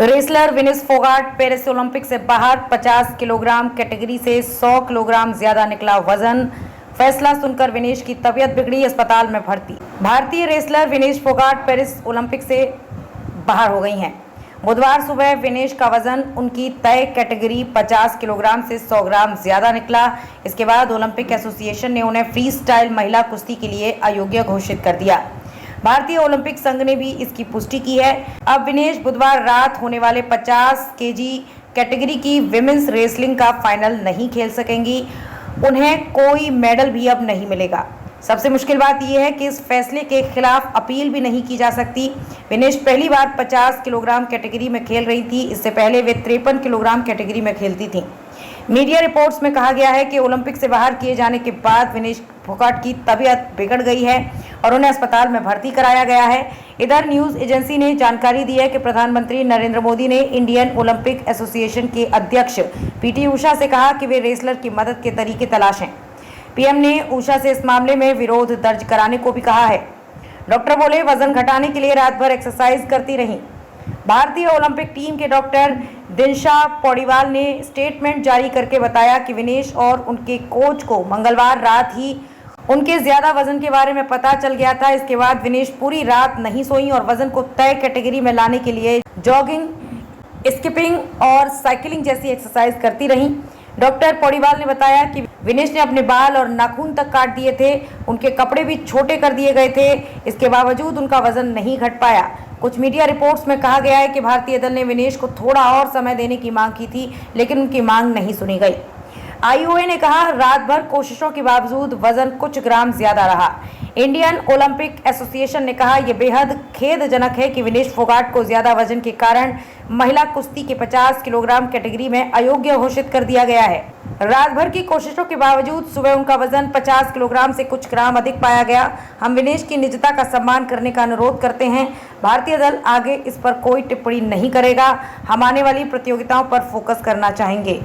Wrestler Vinesh Phogat Paris Olympic से बाहर। 50 kilogram category से 100 किलोग्राम ज्यादा निकला वजन। फैसला सुनकर विनेश की तबीयत बिगड़ी, अस्पताल में भर्ती। भारतीय wrestler Vinesh Phogat Paris Olympic से बाहर हो गई हैं। बुधवार सुबह विनेश का वजन उनकी तय कैटेगरी 50 किलोग्राम से 100 ग्राम ज्यादा निकला। इसके बाद ओलंपिक एसोसिएशन ने उन्हें फ्री स्टाइल महिला कुश्ती के लिए अयोग्य घोषित कर दिया। भारतीय ओलंपिक संघ ने भी इसकी पुष्टि की है। अब विनेश बुधवार रात होने वाले 50 केजी कैटेगरी की विमेंस रेसलिंग का फाइनल नहीं खेल सकेंगी। उन्हें कोई मेडल भी अब नहीं मिलेगा। सबसे मुश्किल बात यह है कि इस फैसले के खिलाफ अपील भी नहीं की जा सकती। विनेश पहली बार 50 किलोग्राम कैटेगरी में खेल रही थी। इससे पहले वे 53 किलोग्राम कैटेगरी में खेलती थीं। मीडिया रिपोर्ट्स में कहा गया है कि ओलंपिक से बाहर किए जाने के बाद विनेश फोगाट की तबीयत बिगड़ गई है और उन्हें अस्पताल में भर्ती कराया गया है। इधर न्यूज एजेंसी ने जानकारी दी है कि प्रधानमंत्री नरेंद्र मोदी ने इंडियन ओलंपिक एसोसिएशन के अध्यक्ष पीटी उषा से कहा कि वे रेसलर की मदद के तरीके तलाशें। पीएम ने उषा से इस मामले में विरोध दर्ज कराने को भी कहा है। डॉक्टर बोले, वजन घटाने के लिए रात भर एक्सरसाइज करती रहीं। भारतीय ओलंपिक टीम के डॉक्टर दिनशा पौड़ीवाल ने स्टेटमेंट जारी करके बताया कि विनेश और उनके कोच को मंगलवार रात ही उनके ज्यादा वजन के बारे में पता चल गया था। इसके बाद विनेश पूरी रात नहीं सोई और वजन को तय कैटेगरी में लाने के लिए जॉगिंग, स्किपिंग और साइकिलिंग जैसी एक्सरसाइज करती रहीं। डॉक्टर पौड़ीवाल ने बताया कि विनेश ने अपने बाल और नाखून तक काट दिए थे। उनके कपड़े भी छोटे कर दिए गए थे। इसके बावजूद उनका वजन नहीं घट पाया। कुछ मीडिया रिपोर्ट्स में कहा गया है कि भारतीय दल ने विनेश को थोड़ा और समय देने की मांग की थी, लेकिन उनकी मांग नहीं सुनी गई। आईओए ने कहा, रात भर कोशिशों के बावजूद वजन कुछ ग्राम ज्यादा रहा। इंडियन ओलंपिक एसोसिएशन ने कहा, यह बेहद खेदजनक है कि विनेश फोगाट को ज्यादा वजन के कारण महिला कुश्ती के 50 किलोग्राम कैटेगरी में अयोग्य घोषित कर दिया गया है। रात भर की कोशिशों के बावजूद सुबह उनका वजन 50 किलोग्राम से कुछ ग्राम अधिक पाया गया। हम विनेश की निजता का सम्मान करने का अनुरोध करते हैं। भारतीय दल आगे इस पर कोई टिप्पणी नहीं करेगा। हम आने वाली प्रतियोगिताओं पर फोकस करना चाहेंगे।